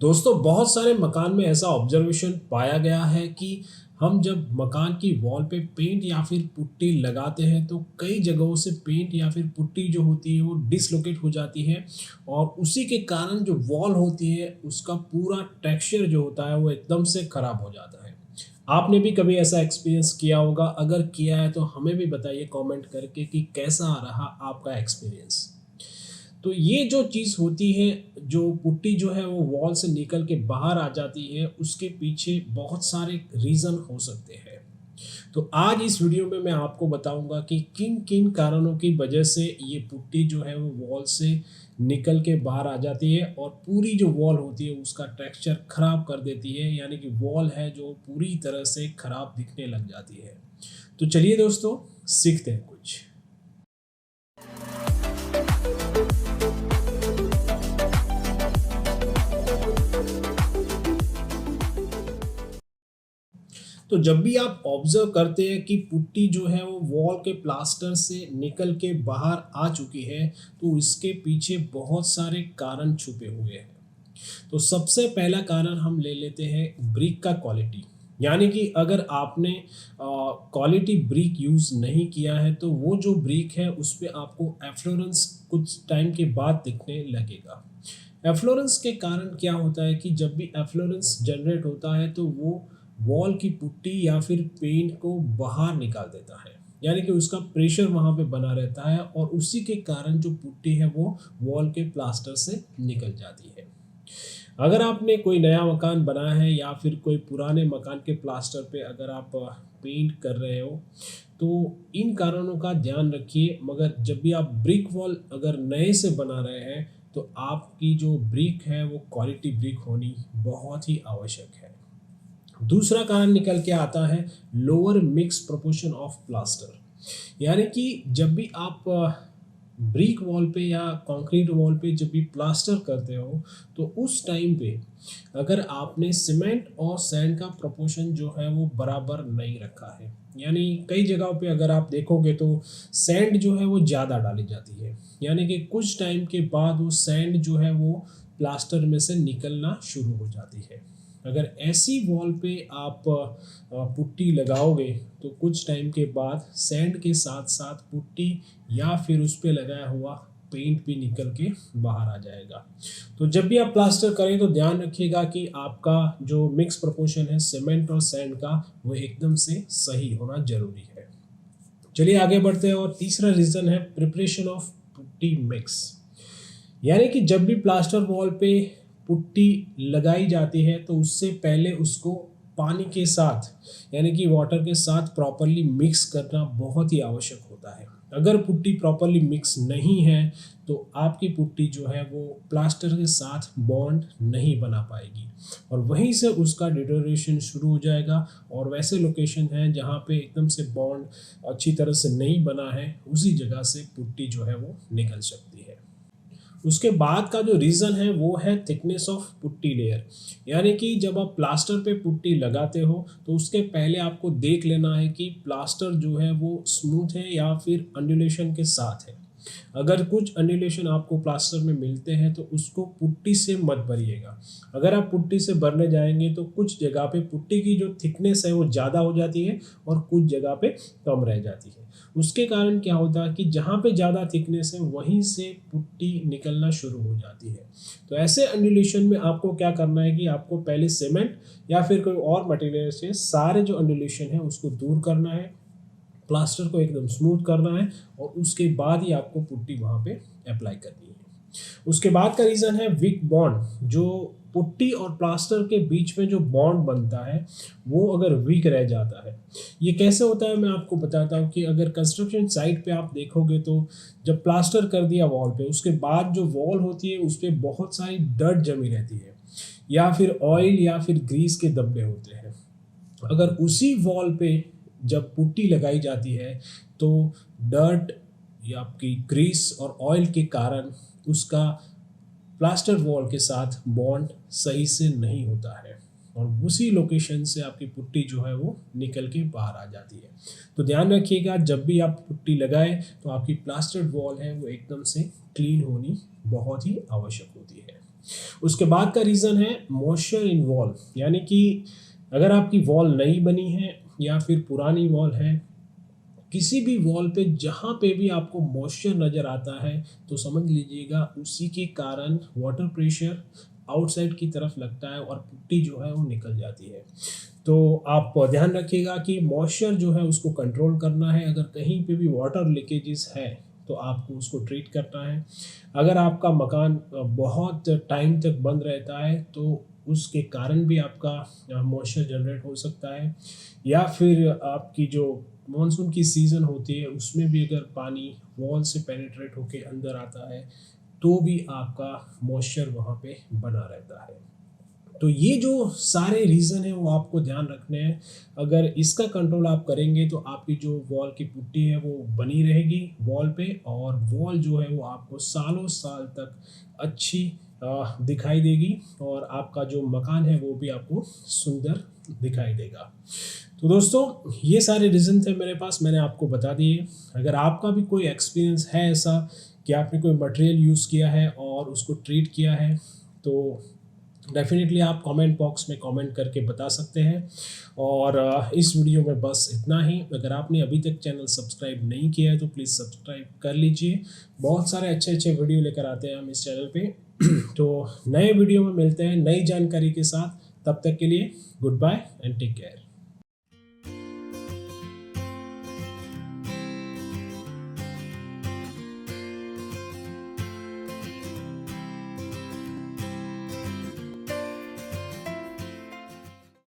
दोस्तों, बहुत सारे मकान में ऐसा ऑब्जर्वेशन पाया गया है कि हम जब मकान की वॉल पे पेंट या फिर पुट्टी लगाते हैं तो कई जगहों से पेंट या फिर पुट्टी जो होती है वो डिसलोकेट हो जाती है और उसी के कारण जो वॉल होती है उसका पूरा टेक्सचर जो होता है वो एकदम से ख़राब हो जाता है। आपने भी कभी ऐसा एक्सपीरियंस किया होगा? अगर किया है तो हमें भी बताइए कमेंट करके कि कैसा रहा आपका एक्सपीरियंस। तो ये जो चीज़ होती है, जो पुट्टी जो है वो वॉल से निकल के बाहर आ जाती है, उसके पीछे बहुत सारे रीज़न हो सकते हैं। तो आज इस वीडियो में मैं आपको बताऊंगा कि किन-किन कारणों की वजह से ये पुट्टी जो है वो वॉल से निकल के बाहर आ जाती है और पूरी जो वॉल होती है उसका टेक्सचर ख़राब कर देती है, यानी कि वॉल है जो पूरी तरह से ख़राब दिखने लग जाती है। तो चलिए दोस्तों, सीखते हैं कुछ। तो जब भी आप ऑब्जर्व करते हैं कि पुट्टी जो है वो वॉल के प्लास्टर से निकल के बाहर आ चुकी है, तो इसके पीछे बहुत सारे कारण छुपे हुए हैं। तो सबसे पहला कारण हम ले लेते हैं ब्रिक का क्वालिटी। यानी कि अगर आपने क्वालिटी ब्रिक यूज़ नहीं किया है तो वो जो ब्रिक है उस पे आपको एफ्लोरेंस कुछ टाइम के बाद दिखने लगेगा। एफ्लोरेंस के कारण क्या होता है कि जब भी एफ्लोरेंस जनरेट होता है तो वो वॉल की पुट्टी या फिर पेंट को बाहर निकाल देता है, यानी कि उसका प्रेशर वहाँ पे बना रहता है और उसी के कारण जो पुट्टी है वो वॉल के प्लास्टर से निकल जाती है। अगर आपने कोई नया मकान बनाया है या फिर कोई पुराने मकान के प्लास्टर पे अगर आप पेंट कर रहे हो तो इन कारणों का ध्यान रखिए। मगर जब भी आप ब्रिक वॉल अगर नए से बना रहे हैं तो आपकी जो ब्रिक है वो क्वालिटी ब्रिक होनी बहुत ही आवश्यक है। दूसरा कारण निकल के आता है lower mix proportion of plaster. यानी कि जब भी आप ब्रिक वॉल पे या कंक्रीट वॉल पे जब भी प्लास्टर करते हो तो उस टाइम पे अगर आपने सीमेंट और सैंड का प्रोपोर्शन जो है वो बराबर नहीं रखा है, यानी कई जगहों पे अगर आप देखोगे तो सैंड जो है वो ज़्यादा डाली जाती है, यानी कि कुछ टाइम के बाद वो सैंड जो है वो प्लास्टर में से निकलना शुरू हो जाती है। अगर ऐसी वॉल पे आप पुट्टी लगाओगे तो कुछ टाइम के बाद सैंड के साथ साथ पुट्टी या फिर उस पे लगाया हुआ पेंट भी निकल के बाहर आ जाएगा। तो जब भी आप प्लास्टर करें तो ध्यान रखिएगा कि आपका जो मिक्स प्रोपोर्शन है सीमेंट और सैंड का वो एकदम से सही होना ज़रूरी है। चलिए आगे बढ़ते हैं और तीसरा रीज़न है प्रिपरेशन ऑफ पुट्टी मिक्स। यानी कि जब भी प्लास्टर वॉल पे पुट्टी लगाई जाती है तो उससे पहले उसको पानी के साथ, यानी कि वाटर के साथ प्रॉपरली मिक्स करना बहुत ही आवश्यक होता है। अगर पुट्टी प्रॉपरली मिक्स नहीं है तो आपकी पुट्टी जो है वो प्लास्टर के साथ बॉन्ड नहीं बना पाएगी और वहीं से उसका डिटोरेशन शुरू हो जाएगा और वैसे लोकेशन है जहाँ पे एकदम से बॉन्ड अच्छी तरह से नहीं बना है, उसी जगह से पुट्टी जो है वो निकल सकती है। उसके बाद का जो रीज़न है वो है थिकनेस ऑफ पुट्टी लेयर। यानी कि जब आप प्लास्टर पे पुट्टी लगाते हो तो उसके पहले आपको देख लेना है कि प्लास्टर जो है वो स्मूथ है या फिर अंडुलेशन के साथ है। अगर कुछ अंडुलेशन आपको प्लास्टर में मिलते हैं तो उसको पुट्टी से मत भरिएगा। अगर आप पुट्टी से भरने जाएंगे तो कुछ जगह पे पुट्टी की जो थिकनेस है वो ज़्यादा हो जाती है और कुछ जगह पे कम रह जाती है। उसके कारण क्या होता है कि जहाँ पे ज़्यादा थिकनेस है वहीं से पुट्टी निकलना शुरू हो जाती है। तो ऐसे अंडुलेशन में आपको क्या करना है कि आपको पहले सीमेंट या फिर कोई और मटेरियल से सारे जो अंडुलेशन है उसको दूर करना है, प्लास्टर को एकदम स्मूथ करना है और उसके बाद ही आपको पुट्टी वहाँ पे अप्लाई करनी है। उसके बाद का रीज़न है वीक बॉन्ड। जो पुट्टी और प्लास्टर के बीच में जो बॉन्ड बनता है वो अगर वीक रह जाता है। ये कैसे होता है मैं आपको बताता हूँ कि अगर कंस्ट्रक्शन साइट पे आप देखोगे तो जब प्लास्टर कर दिया वॉल पे, उसके बाद जो वॉल होती है उस पर बहुत सारी डर्ट जमी रहती है या फिर ऑयल या फिर ग्रीस के धब्बे होते हैं। अगर उसी वॉल पे जब पुट्टी लगाई जाती है तो डर्ट या आपकी ग्रीस और ऑयल के कारण उसका प्लास्टर वॉल के साथ बॉन्ड सही से नहीं होता है और उसी लोकेशन से आपकी पुट्टी जो है वो निकल के बाहर आ जाती है। तो ध्यान रखिएगा जब भी आप पुट्टी लगाएं तो आपकी प्लास्टर्ड वॉल है वो एकदम से क्लीन होनी बहुत ही आवश्यक होती है। उसके बाद का रीज़न है मॉइस्चर इन वॉल, यानी कि अगर आपकी वॉल नई बनी है या फिर पुरानी वॉल है, किसी भी वॉल पे जहाँ पे भी आपको मॉइस्चर नज़र आता है तो समझ लीजिएगा उसी के कारण वाटर प्रेशर आउटसाइड की तरफ लगता है और पुट्टी जो है वो निकल जाती है। तो आप ध्यान रखिएगा कि मॉइस्चर जो है उसको कंट्रोल करना है। अगर कहीं पे भी वाटर लीकेजेस है तो आपको उसको ट्रीट करना है। अगर आपका मकान बहुत टाइम तक बंद रहता है तो उसके कारण भी आपका मॉइस्चर जनरेट हो सकता है, या फिर आपकी जो मॉनसून की सीज़न होती है उसमें भी अगर पानी वॉल से पेनिट्रेट होके अंदर आता है तो भी आपका मॉइस्चर वहाँ पे बना रहता है। तो ये जो सारे रीज़न है वो आपको ध्यान रखने हैं। अगर इसका कंट्रोल आप करेंगे तो आपकी जो वॉल की पुट्टी है वो बनी रहेगी वॉल पे, और वॉल जो है वो आपको सालों साल तक अच्छी दिखाई देगी, और आपका जो मकान है वो भी आपको सुंदर दिखाई देगा। तो दोस्तों ये सारे रीज़न थे मेरे पास, मैंने आपको बता दिए। अगर आपका भी कोई एक्सपीरियंस है ऐसा कि आपने कोई मटेरियल यूज़ किया है और उसको ट्रीट किया है तो डेफिनेटली आप कमेंट बॉक्स में कमेंट करके बता सकते हैं। और इस वीडियो में बस इतना ही। अगर आपने अभी तक चैनल सब्सक्राइब नहीं किया है तो प्लीज़ सब्सक्राइब कर लीजिए। बहुत सारे अच्छे अच्छे वीडियो लेकर आते हैं हम इस चैनल पे। तो नए वीडियो में मिलते हैं नई जानकारी के साथ। तब तक के लिए good bye and take care.